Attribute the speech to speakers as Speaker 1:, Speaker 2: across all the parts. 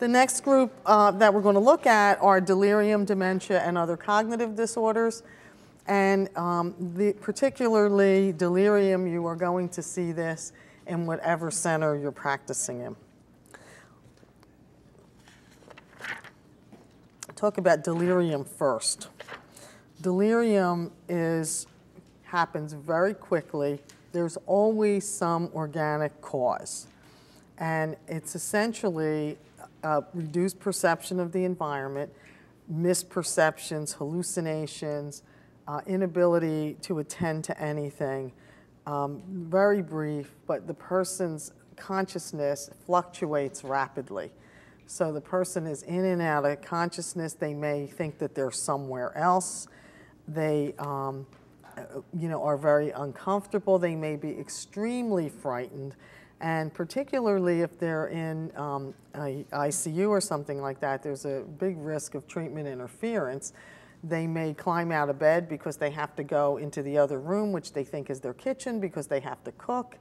Speaker 1: The next group that we're going to look at are delirium, dementia, and other cognitive disorders. And particularly delirium, you are going to see this in whatever center you're practicing in. Talk about delirium first. Delirium happens very quickly. There's always some organic cause. And it's essentially reduced perception of the environment, misperceptions, hallucinations, inability to attend to anything. Very brief, but the person's consciousness fluctuates rapidly. So the person is in and out of consciousness. They may think that they're somewhere else. They are very uncomfortable. They may be extremely frightened. And particularly if they're in ICU or something like that, there's a big risk of treatment interference. They may climb out of bed because they have to go into the other room, which they think is their kitchen, because they have to cook.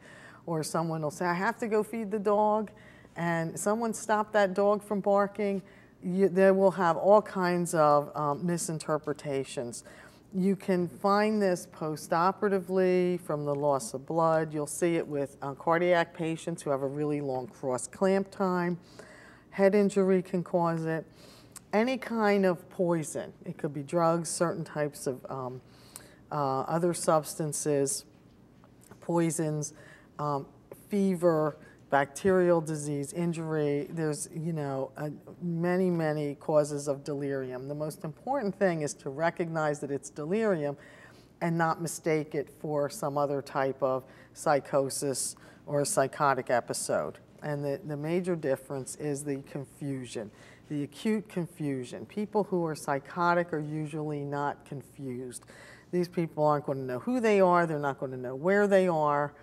Speaker 1: Or someone will say, I have to go feed the dog. And someone stopped that dog from barking. They will have all kinds of misinterpretations. You can find this post-operatively from the loss of blood. You'll see it with cardiac patients who have a really long cross-clamp time. Head injury can cause it. Any kind of poison. It could be drugs, certain types of other substances, poisons, fever, bacterial disease, injury. There's, many, many causes of delirium. The most important thing is to recognize that it's delirium and not mistake it for some other type of psychosis or a psychotic episode. And the major difference is the confusion, the acute confusion. People who are psychotic are usually not confused. These people aren't going to know who they are. They're not going to know where they are.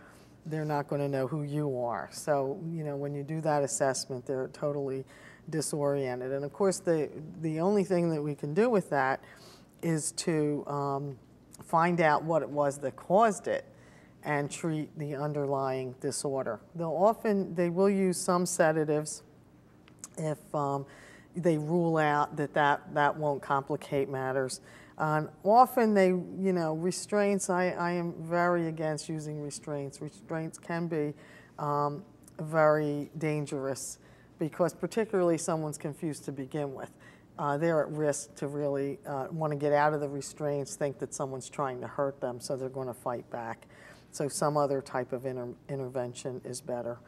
Speaker 1: They're not going to know who you are. So, when you do that assessment, they're totally disoriented. And of course, the only thing that we can do with that is to find out what it was that caused it and treat the underlying disorder. They will use some sedatives if they rule out that won't complicate matters. Often restraints, I am very against using restraints. Restraints can be very dangerous because particularly someone's confused to begin with. They're at risk to really want to get out of the restraints, think that someone's trying to hurt them, so they're going to fight back. So some other type of intervention is better.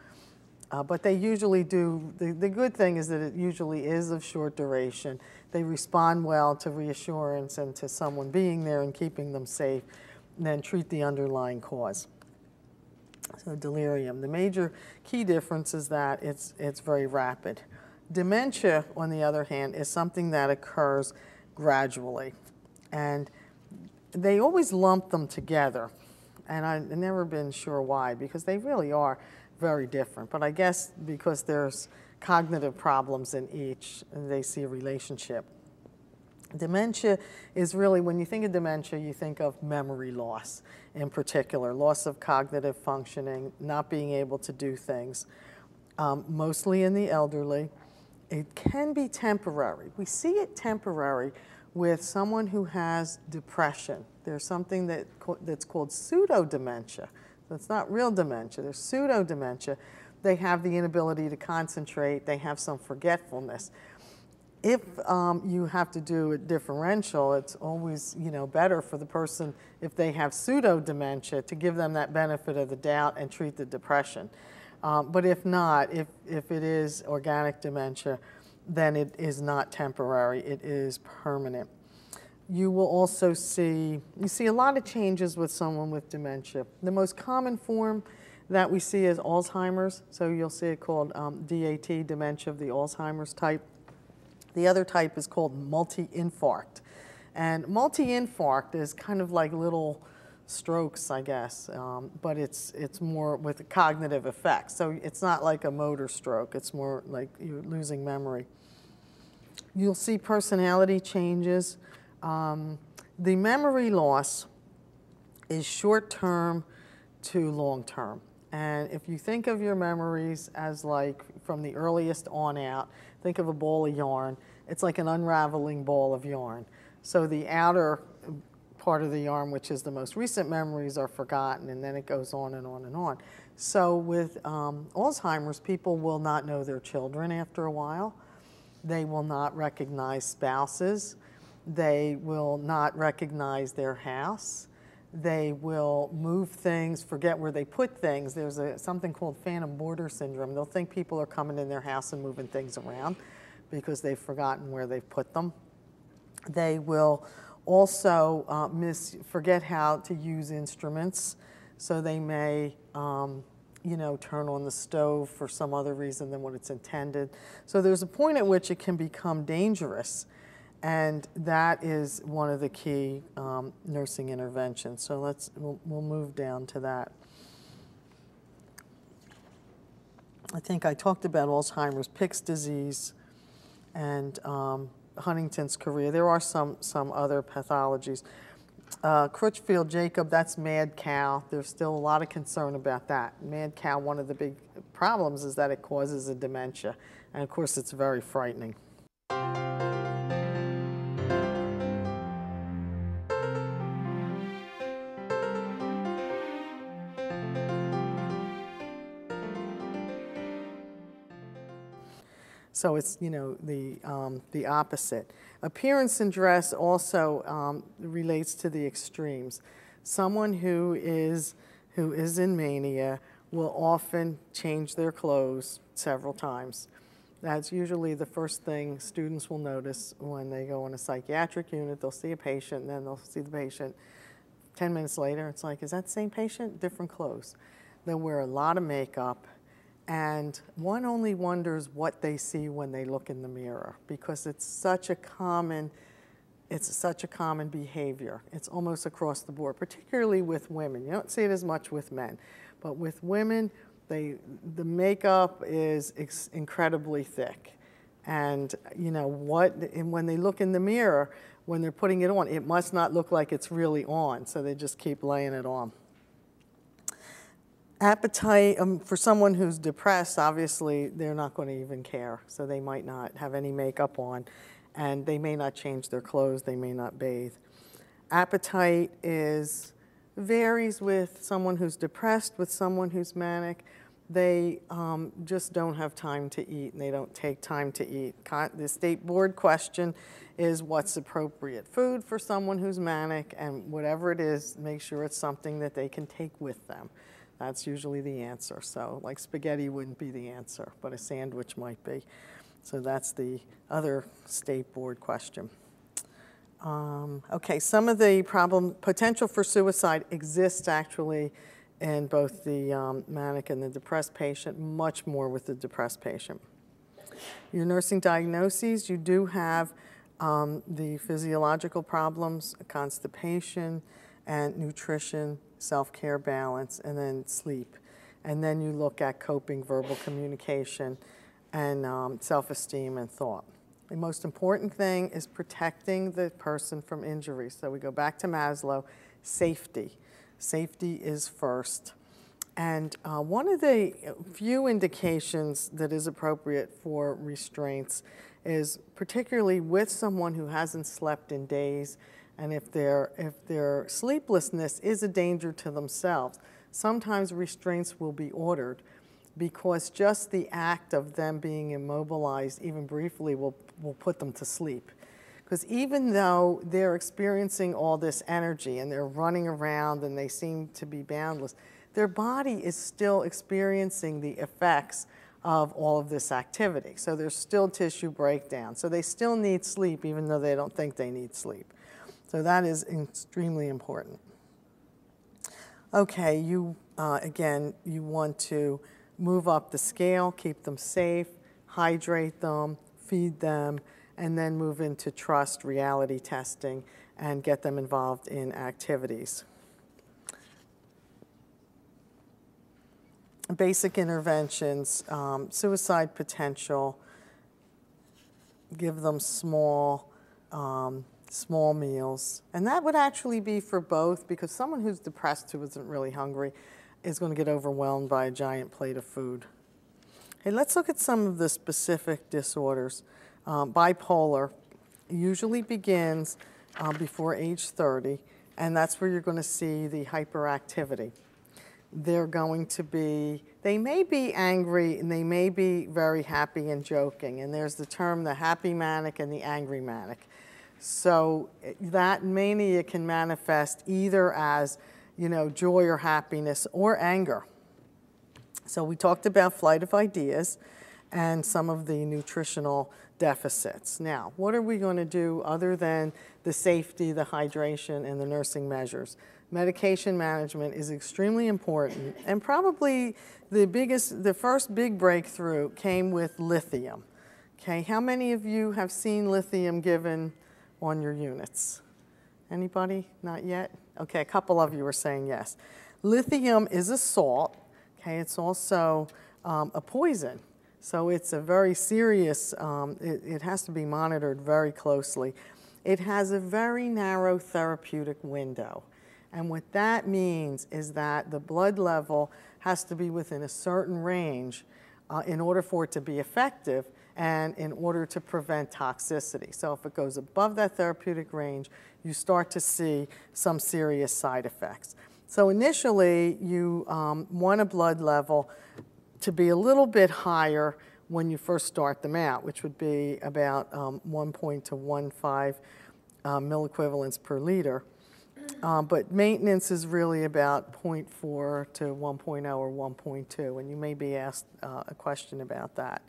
Speaker 1: But they usually do, the good thing is that it usually is of short duration. They respond well to reassurance and to someone being there and keeping them safe, and then treat the underlying cause. So delirium. The major key difference is that it's very rapid. Dementia, on the other hand, is something that occurs gradually. And they always lump them together. And I've never been sure why, because they really are very different. But I guess because there's cognitive problems in each, they see a relationship. Dementia is really, when you think of dementia, you think of memory loss in particular, loss of cognitive functioning, not being able to do things, mostly in the elderly. It can be temporary. We see it temporary with someone who has depression. There's something that's called pseudo-dementia. So it's not real dementia, there's pseudo-dementia. They have the inability to concentrate, they have some forgetfulness. If you have to do a differential, it's always better for the person, if they have pseudo-dementia, to give them that benefit of the doubt and treat the depression. But if not, if it is organic dementia, then it is not temporary, it is permanent. You will also see a lot of changes with someone with dementia. The most common form that we see is Alzheimer's. So you'll see it called DAT, dementia of the Alzheimer's type. The other type is called multi-infarct. And multi-infarct is kind of like little strokes, I guess, but it's more with cognitive effects. So it's not like a motor stroke, it's more like you're losing memory. You'll see personality changes. The memory loss is short-term to long-term. And if you think of your memories as like from the earliest on out, Think of a ball of yarn. It's like an unraveling ball of yarn. So the outer part of the yarn, which is the most recent memories, are forgotten, and then it goes on and on and on. So with Alzheimer's, people will not know their children after a while. They will not recognize spouses. They will not recognize their house. They will move things, forget where they put things. There's something called phantom boarder syndrome. They'll think people are coming in their house and moving things around because they've forgotten where they've put them. They will also forget how to use instruments. So they may, you know, turn on the stove for some other reason than what it's intended. So there's a point at which it can become dangerous. And that is one of the key nursing interventions. So we'll move down to that. I think I talked about Alzheimer's, Pick's disease, and Huntington's chorea. There are some other pathologies. Crutchfield-Jacob, that's mad cow. There's still a lot of concern about that. Mad cow, one of the big problems is that it causes a dementia. And of course, it's very frightening. So it's, you know, the opposite. Appearance and dress also relates to the extremes. Someone who is in mania will often change their clothes several times. That's usually the first thing students will notice when they go in a psychiatric unit. They'll see a patient, and then they'll see the patient 10 minutes later. It's like, is that the same patient? Different clothes. They'll wear a lot of makeup. And one only wonders what they see when they look in the mirror, because it's such a common behavior. It's almost across the board, particularly with women. You don't see it as much with men, but with women, the makeup is incredibly thick. And you know and when they look in the mirror, when they're putting it on, it must not look like it's really on, so they just keep laying it on. Appetite, for someone who's depressed, obviously they're not going to even care. So they might not have any makeup on, and they may not change their clothes, they may not bathe. Appetite varies with someone who's depressed, with someone who's manic. They just don't have time to eat, and they don't take time to eat. The state board question is, what's appropriate food for someone who's manic, and whatever it is, make sure it's something that they can take with them. That's usually the answer. So like spaghetti wouldn't be the answer, but a sandwich might be. So that's the other state board question. Okay, some of the potential for suicide exists actually in both the manic and the depressed patient, much more with the depressed patient. Your nursing diagnoses, you do have the physiological problems, constipation, and nutrition, self-care, balance, and then sleep. And then you look at coping, verbal communication, and self-esteem and thought. The most important thing is protecting the person from injury. So we go back to Maslow, safety. Safety is first. And one of the few indications that is appropriate for restraints is particularly with someone who hasn't slept in days, and if their sleeplessness is a danger to themselves, sometimes restraints will be ordered, because just the act of them being immobilized, even briefly, will put them to sleep. Because even though they're experiencing all this energy and they're running around and they seem to be boundless, their body is still experiencing the effects of all of this activity. So there's still tissue breakdown. So they still need sleep, even though they don't think they need sleep. So that is extremely important. Okay, again, you want to move up the scale, keep them safe, hydrate them, feed them, and then move into trust, reality testing, and get them involved in activities. Basic interventions, suicide potential, give them small meals. And that would actually be for both, because someone who's depressed who isn't really hungry is going to get overwhelmed by a giant plate of food. Okay, let's look at some of the specific disorders. Bipolar usually begins before age 30, and that's where you're going to see the hyperactivity. They're going to be, they may be angry and they may be very happy and joking, and there's the term the happy manic and the angry manic. So that mania can manifest either as, you know, joy or happiness or anger. So we talked about flight of ideas and some of the nutritional deficits. Now, what are we going to do other than the safety, the hydration, and the nursing measures? Medication management is extremely important, and probably the first big breakthrough came with lithium. Okay, how many of you have seen lithium given on your units? Anybody? Not yet? Okay, a couple of you are saying yes. Lithium is a salt. Okay, it's also a poison. So it's a very serious, it has to be monitored very closely. It has a very narrow therapeutic window. And what that means is that the blood level has to be within a certain range in order for it to be effective and in order to prevent toxicity. So if it goes above that therapeutic range, you start to see some serious side effects. So initially, you want a blood level to be a little bit higher when you first start them out, which would be about 1.15 milliequivalents per liter. But maintenance is really about 0.4 to 1.0 or 1.2, and you may be asked a question about that.